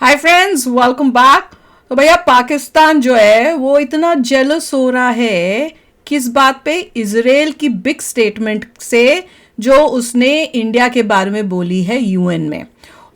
Hi friends, welcome back. तो भैया पाकिस्तान जो है वो इतना जेलस हो रहा है किस बात पे? इजराइल की बिग स्टेटमेंट से जो उसने इंडिया के बारे में बोली है यूएन में।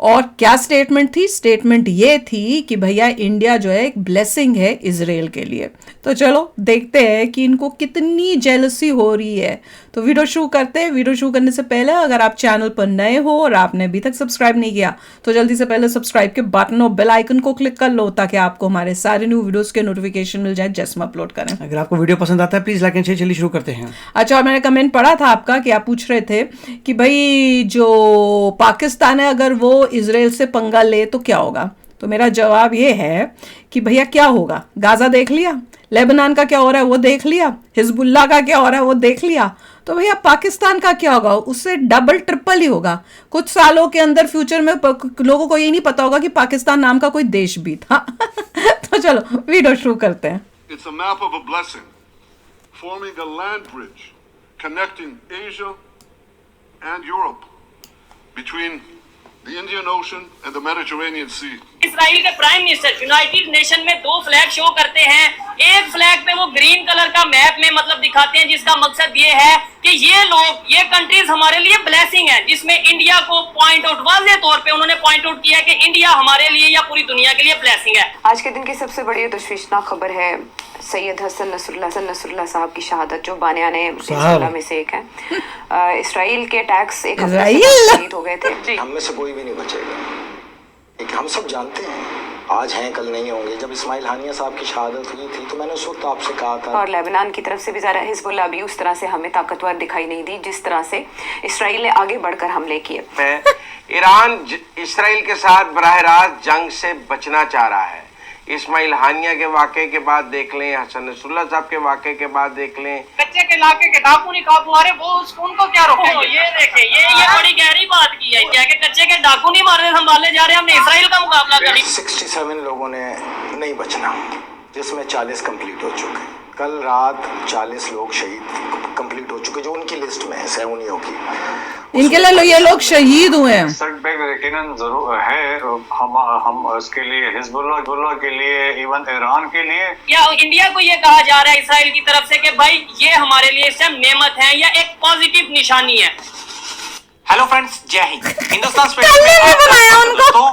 और क्या स्टेटमेंट थी? स्टेटमेंट ये थी कि भैया इंडिया जो है एक ब्लेसिंग है इजराइल के लिए। तो चलो देखते हैं कि इनको कितनी जेलसी हो रही है। तो वीडियो शुरू करते हैं। वीडियो शुरू करने से पहले अगर आप चैनल पर नए हो और आपने अभी तक सब्सक्राइब नहीं किया तो जल्दी से पहले सब्सक्राइब के बटन और बेल आइकन को क्लिक कर लो ताकि आपको हमारे सारे न्यू वीडियोस के नोटिफिकेशन मिल जाए जैसे हम अपलोड करें। अगर आपको वीडियो पसंद आता है प्लीज लाइक एंड शेयर। चलिए शुरू करते हैं। अच्छा, और मैंने कमेंट पढ़ा था आपका कि आप पूछ रहे थे कि भाई जो पाकिस्तान है अगर वो इजराइल से पंगा ले तो क्या होगा। तो मेरा जवाब ये है कि भैया क्या होगा। गाजा देख लिया, लेबनान का क्या हो रहा है वो देख लिया, हिजबुल्ला का क्या हो रहा है वो देख लिया। तो भैया पाकिस्तान का क्या होगा? उससे डबल ट्रिपल ही होगा। कुछ सालों के अंदर फ्यूचर में लोगों को ये नहीं पता होगा कि पाकिस्तान नाम का कोई देश भी था। तो चलो वीडियो शुरू करते हैं। It's a map of a blessing, forming a land bridge connecting Asia and Europe between the Indian Ocean and the Mediterranean Sea. Israel के प्राइम मिनिस्टर यूनाइटेड नेशन में दो फ्लैग शो करते हैं। एक फ्लैग पे वो ग्रीन कलर का map में मतलब दिखाते हैं जिसका मकसद ये है कि ये लोग, ये कंट्रीज हमारे लिए ब्लेसिंग है, जिसमें इंडिया को पॉइंट आउट, वाज़ेह तौर पे उन्होंने पॉइंट आउट किया कि इंडिया हमारे लिए या पूरी दुनिया के लिए ब्लेसिंग है। आज के दिन की सबसे बड़ी तशवीशनाक खबर है सैयद हसन नसरुल्लाह साहब की शहादत, जो बानियाने हिजबुल्लाह में से एक है। इसराइल के अटैक्स एक शहीद हो गए थे। हम में से कोई भी नहीं बचेगा, एक हम सब जानते हैं आज हैं कल नहीं होंगे। जब इस्माइल हानिया साहब की शहादत हुई थी तो मैंने उस वक्त आपसे कहा था। और लेबनान की तरफ से भी ज़रा हिजबुल्लाह भी उस तरह से हमें ताकतवर दिखाई नहीं दी जिस तरह से इसराइल ने आगे बढ़कर हमले किए। ईरान इसराइल के साथ बराह रास्त जंग से बचना चाह रहा है। इस्माइल हानिया के वाक़े के बाद देख लें, हसन नसरुल्लाह साहब के वाक़े के बाद देख लें, कच्चे के इलाके के डाकू नहीं काबू आ रहे, वो उनको क्या रोकेंगे? ये देखें, ये बड़ी गहरी बात की है क्या कि कच्चे के डाकू नहीं मारने संभाले जा रहे, हमने इसराइल का मुकाबला करें। 67 लोगों ने नहीं बचना, जिसमें 40 कंप्लीट हो चुके। कल रात 40 लोग शहीद कंप्लीट हो चुके जो उनकी लिस्ट में है, सेरेमनियों की। इनके लिए ये लोग शहीद हुए हैं। सेटबैक यकीनन जरूर है। हम उसके लिए हिजबुल्लाह के लिए, इवन ईरान के लिए, या इंडिया को ये कहा जा रहा है इसराइल की तरफ से कि भाई ये हमारे लिए इस टाइम नेमत है या एक पॉजिटिव निशानी है। हेलो फ्रेंड्स, जय हिंद। हिंदुस्तान स्पेशल में आपका दोस्तों,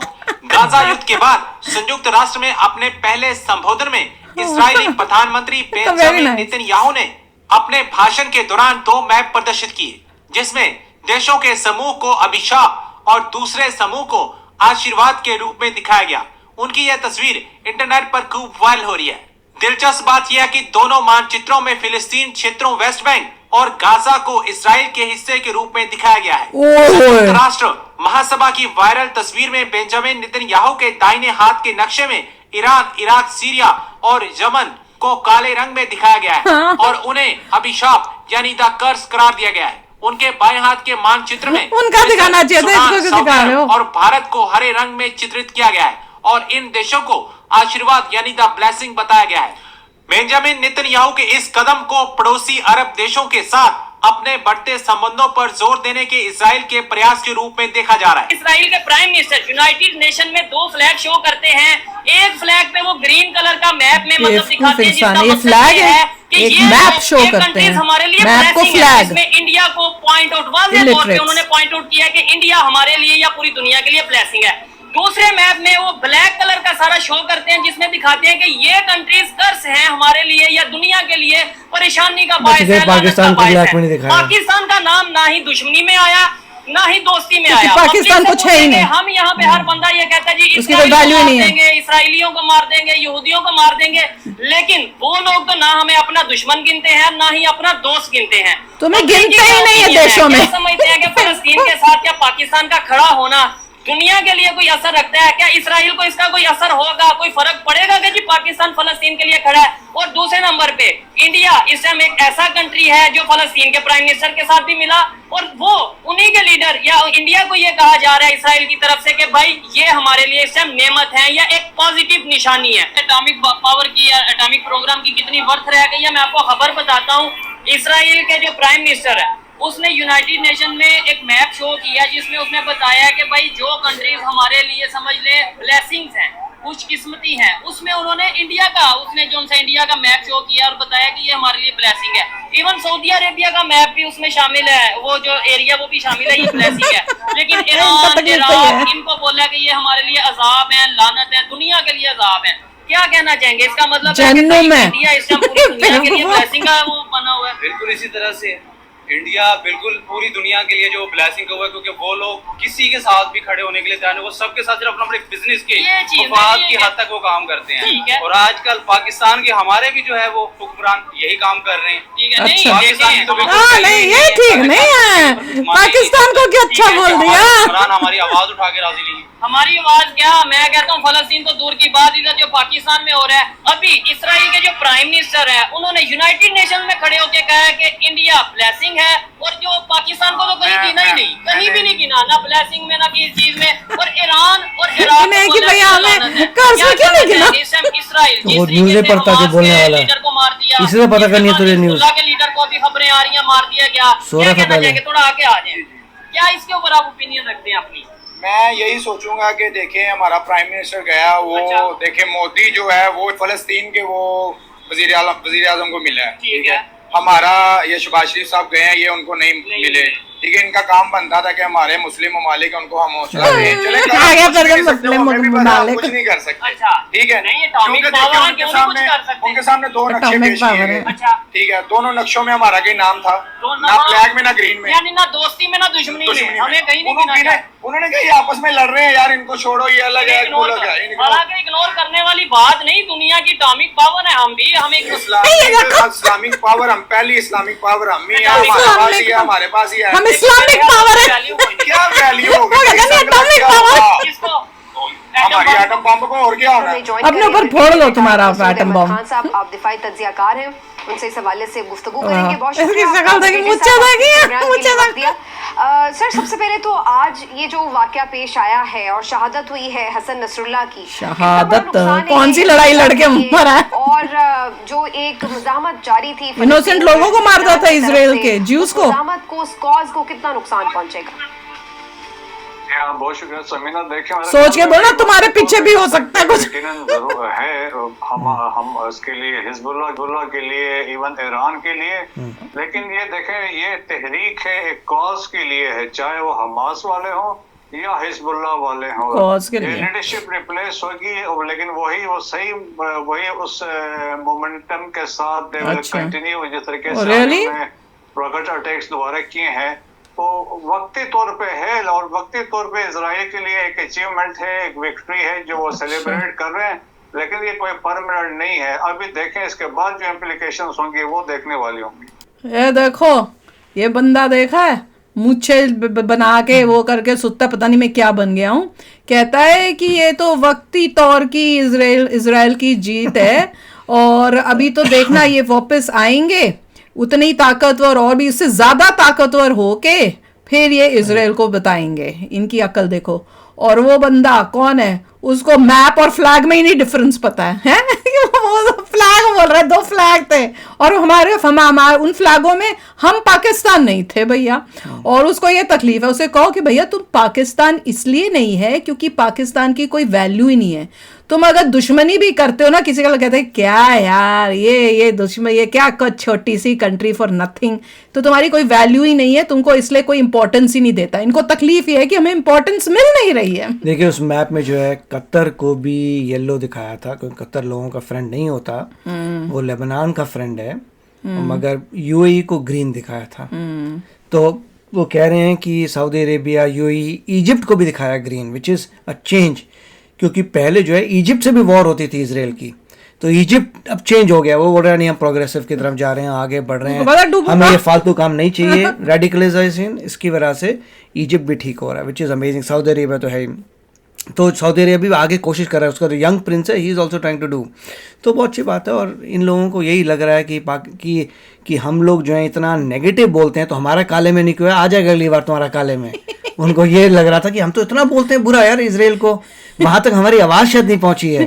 गाजा युद्ध के बाद संयुक्त राष्ट्र में अपने पहले संबोधन में इस्राएली प्रधानमंत्री बेंजामिन नेतन्याहू ने अपने भाषण के दौरान दो मैप प्रदर्शित किए जिसमें देशों के समूह को अभिशाप और दूसरे समूह को आशीर्वाद के रूप में दिखाया गया। उनकी यह तस्वीर इंटरनेट पर खूब वायरल हो रही है। दिलचस्प बात यह है कि दोनों मानचित्रों में फिलिस्तीन क्षेत्रों, वेस्ट बैंक और गाजा को इसराइल के हिस्से के रूप में दिखाया गया है। संयुक्त राष्ट्र महासभा की वायरल तस्वीर में बेंजामिन नेतन्याहू के दाहिने हाथ के नक्शे में ईरान, इराक, सीरिया और यमन को काले रंग में दिखाया गया है और उन्हें अभिशाप यानी द कर्स करार दिया गया है। उनके बाएं हाथ के मानचित्र में उनका दिखाना चाहिए और भारत को हरे रंग में चित्रित किया गया है और इन देशों को आशीर्वाद यानी द ब्लेसिंग बताया गया है। बेंजामिन नेतन्याहू के इस कदम को पड़ोसी अरब देशों के साथ अपने बढ़ते संबंधों पर जोर देने के इजराइल के प्रयास के रूप में देखा जा रहा है। इसराइल के प्राइम मिनिस्टर यूनाइटेड नेशन में दो फ्लैग शो करते हैं। एक फ्लैग पे वो ग्रीन कलर का मैप में मतलब दिखाते हैं जिसका मकसद ये है कि एक ये मैप शो करते हैं, हमारे लिए मैप को ब्लेसिंग है, फ्लैग, जिसमें इंडिया को पॉइंट आउट, वाज़ेह तौर पे उन्होंने पॉइंट आउट किया कि इंडिया हमारे लिए या पूरी दुनिया के लिए ब्लेसिंग है। दूसरे मैप में वो ब्लैक कलर का सारा शो करते हैं जिसमें दिखाते हैं कि ये कंट्रीज कर्स हैं हमारे लिए या दुनिया के लिए परेशानी का बायस है, पाकिस्तान का नाम ना ही दुश्मनी में आया ना ही दोस्ती में आया। पाकिस्तान कुछ है ही नहीं। हम यहाँ पे हर बंदा ये कहता है जी उसकी कोई वैल्यू नहीं है, इसराइलियों को मार देंगे, यहूदियों को मार देंगे, लेकिन वो लोग तो ना हमें अपना दुश्मन गिनते हैं ना ही अपना दोस्त गिनते हैं। तुम्हें गिनते ही नहीं है देशों में। समझते हैं कि फलस्तीन के साथ क्या पाकिस्तान का खड़ा होना दुनिया के लिए कोई असर रखता है क्या? इसराइल को इसका कोई असर होगा, कोई फर्क पड़ेगा कि जी पाकिस्तान फलस्तीन के लिए खड़ा है? और दूसरे नंबर पे इंडिया इस टाइम एक ऐसा कंट्री है जो फलस्तीन के प्राइम मिनिस्टर के साथ भी मिला और वो उन्हीं के लीडर, या इंडिया को ये कहा जा रहा है इसराइल की तरफ से कि भाई ये हमारे लिए इस टाइम नेमत है या एक पॉजिटिव निशानी है। एटॉमिक पावर की या एटॉमिक प्रोग्राम की कितनी वर्थ रह गई है मैं आपको खबर बताता हूँ। इसराइल के जो प्राइम मिनिस्टर है उसने यूनाइटेड नेशन में एक मैप शो किया जिसमें उसने बताया कि भाई जो कंट्रीज हमारे लिए समझ ले ब्लेसिंग्स हैं, खुशकिस्मती हैं, उसमें उन्होंने इंडिया का मैप शो किया और बताया कि ये हमारे लिए ब्लेसिंग है। इवन सऊदी अरेबिया का मैप भी उसमें शामिल है, वो जो एरिया वो भी शामिल है, ये ब्लेसिंग है। लेकिन ईरान, इराक, इनको बोला कि ये हमारे लिए अजाब है, लानत है, दुनिया के लिए अजाब है। क्या कहना चाहेंगे? इसका मतलब है कि इंडिया इस टाइम पूरी दुनिया के लिए ब्लेसिंग का वो बना हुआ है। बिल्कुल इसी तरह से इंडिया बिल्कुल पूरी दुनिया के लिए जो ब्लेसिंग हुआ है, क्योंकि वो लोग किसी के साथ भी खड़े होने के लिए तैयार है, वो सबके साथ सिर्फ अपने बिजनेस के मफाद की हद तक वो काम करते हैं। और आजकल पाकिस्तान के हमारे भी जो है वो हुक्मरान यही काम कर रहे हैं। अच्छा। पाकिस्तान तो नहीं, ये ठीक नहीं है। पाकिस्तान को क्या अच्छा बोल दिया? हुक्मरान हमारी आवाज उठा के राजी नहीं। हमारी आवाज क्या, मैं कहता हूँ फलस्तीन तो दूर की बात, इधर जो पाकिस्तान में हो रहा है, अभी इसराइल के जो प्राइम मिनिस्टर है उन्होंने यूनाइटेड नेशन में खड़े होकर कहा है कि इंडिया ब्लेसिंग है, और जो पाकिस्तान को तो कहीं गिना ही नहीं, कहीं भी नहीं गिना, ना ब्लेसिंग में ना किसी चीज में। और ईरान और इराक लीडर को मार दिया, इसलिए पता करनी है तुझे न्यूज़ के लीडर को भी खबरें आ रही है मार दिया गया। क्या कहना चाहिए? थोड़ा आगे आ जाए, क्या इसके ऊपर आप ओपिनियन रखते हैं अपनी? मैं यही सोचूंगा कि देखें हमारा प्राइम मिनिस्टर गया, वो देखें मोदी जो है वो फलस्तीन के वो वजीर आजम को मिला है, ठीक है। हमारा ये शहबाज शरीफ साहब गए हैं, ये उनको नहीं मिले, ठीक है। इनका काम बनता था कि हमारे मुस्लिम ममालिक उनको हम हौसला दें, चले कुछ नहीं कर सकते, ठीक है। उनके सामने दो नक्शे पेश किए गए, ठीक है। दोनों नक्शों में हमारा कहीं नाम था, ना ब्लैक में ना ग्रीन में, यानी ना दोस्ती में ना दुश्मनी में, हमें कहीं नहीं। उन्होंने कहा ये आपस में लड़ रहे हैं यार, इनको छोड़ो, ये अलग है, हालांकि इग्नोर करने वाली बात नहीं, दुनिया की इस्लामिक पावर है, हम भी हमें इस्लामिक पावर, हम पहली इस्लामिक पावर हम ही हमारे पास ही है, हम इस्लामिक पावर है। क्या वैल्यू होगी हमारी एटम बम को, और क्या होना है? अपने ऊपर फोड़ लो तुम्हारा एटम बम। खान साहब, आप दिफाई तज्जियाकार हैं, उनसे इस हवाले से गुफ्तगू करेंगे। बहुत सर, सबसे पहले तो आज ये जो वाकया पेश आया है और शहादत हुई है हसन नसरुल्लाह की, शहादत कौन सी लड़ाई लड़के मरा है? और जो एक मुजाहमत जारी थी, इनोसेंट लोगों को मारता था इसराइल के ज्यूस को, मुजाहमत को, उस कॉज को कितना नुकसान पहुंचेगा? बहुत शुक्रिया समीना। देखिए, सोच के बोला तुम्हारे पीछे भी हो सकता है कुछ। जरूर है, हम इसके लिए हिजबुल्लाह के लिए, इवन ईरान के लिए, लेकिन ये देखें ये तहरीक है एक कॉज के लिए है, चाहे वो हमास वाले हों या हिजबुल्लाह वाले हों, कॉज के लिए लीडरशिप रिप्लेस होगी, लेकिन वही उस मोमेंटम के साथ कंटिन्यू, जिस तरीके से रॉकेट अटैक्स दोबारा किए हैं, तो वक्ती तौर पे है, और वक्ती तौर पे इजराइल के लिए एक अचीवमेंट है, एक विक्ट्री है जो वो सेलिब्रेट कर रहे हैं, लेकिन ये कोई परमानेंट नहीं है। अभी देखें इसके बाद जो इम्प्लीकेशंस होंगी वो देखने वाली होंगी। ये देखो, ये बंदा देखा है, मुझे बना के वो करके सुत्ता पता नहीं मैं क्या बन गया हूँ, कहता है कि ये तो वक्ती तौर की इजराइल की जीत है, और अभी तो देखना ये वापस आएंगे उतनी ताकतवर और भी इससे ज्यादा ताकतवर होके फिर ये इजराइल को बताएंगे। इनकी अकल देखो। और वो बंदा कौन है, उसको मैप और फ्लैग में ही नहीं डिफरेंस पता है? वो फ्लैग बोल रहा है, दो फ्लैग थे और हमारे उन फ्लैगों में हम पाकिस्तान नहीं थे भैया। और उसको ये तकलीफ है, उसे कहो कि भैया तुम पाकिस्तान इसलिए नहीं है क्योंकि पाकिस्तान की कोई वैल्यू ही नहीं है। तुम अगर दुश्मनी भी करते हो ना किसी का, कहते हैं क्या यार ये दुश्मन, ये क्या छोटी सी कंट्री फॉर नथिंग, तो तुम्हारी कोई वैल्यू ही नहीं है, तुमको इसलिए कोई इंपॉर्टेंस ही नहीं देता। इनको तकलीफ ये है कि हमें इंपॉर्टेंस मिल नहीं रही है। देखिए उस मैप में जो है कतर को भी येलो दिखाया था, क्योंकि कतर लोगों का फ्रेंड नहीं होता, वो लेबनान का फ्रेंड है, मगर यूएई को ग्रीन दिखाया था। तो वो कह रहे हैं कि सऊदी अरेबिया, यूएई, इजिप्ट को भी दिखाया green, which is a change, क्योंकि पहले जो है इजिप्ट से भी वॉर होती थी इसराइल की, तो इजिप्ट अब चेंज हो गया, वो बोल रहा है नहीं हम प्रोग्रेसिव की तरफ जा रहे हैं, आगे बढ़ रहे हैं, हमें ये फालतू काम नहीं चाहिए, रेडिकलाइजेशन, इसकी वजह से इजिप्ट भी ठीक हो रहा है, which is amazing. Saudi Arabia तो है ही, तो सऊदी अरेबिया भी आगे कोशिश कर रहा है, उसका जो यंग प्रिंस है he is also trying to do, तो बहुत अच्छी बात है। और इन लोगों को यही लग रहा है कि हम लोग जो है इतना नेगेटिव बोलते हैं, तो हमारा काले में नहीं क्यों है, आ जाएगा अगली बार तुम्हारा काले में। उनको ये लग रहा था कि हम तो इतना बोलते हैं बुरा यार इसराइल को, वहां तक हमारी आवाज़ शायद नहीं पहुंची है।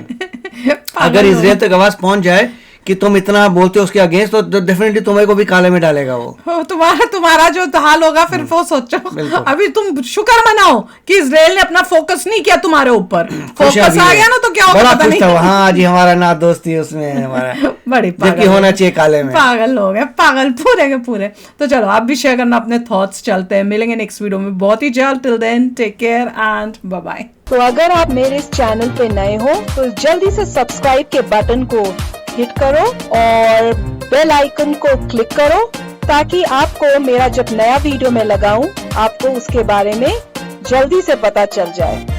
अगर इसराइल तक आवाज़ पहुंच जाए कि तुम इतना बोलते हो उसके अगेंस्ट, तो डेफिनेटली तुम्हें को भी काले में डालेगा वो। तुम्हारा जो हाल होगा फिर वो सोचो। अभी तुम शुक्र मनाओ कि इजराइल ने अपना फोकस नहीं किया तुम्हारे ऊपर, फोकस आ गया ना तो क्या होगा पता नहीं। हाँ जी, हमारा ना दोस्ती उसमें हमारा बड़ी पागल होना चाहिए काले में। पागल लोग हैं, पागल पूरे के पूरे। तो चलो आप भी शेयर करना अपने थॉट्स। चलते हैं, मिलेंगे नेक्स्ट वीडियो में बहुत ही जल्द। Till then take care and bye bye. तो अगर आप मेरे इस चैनल पे नए हो तो जल्दी से सब्सक्राइब के बटन को हिट करो और बेल आइकन को क्लिक करो ताकि आपको मेरा जब नया वीडियो मैं लगाऊं आपको उसके बारे में जल्दी से पता चल जाए।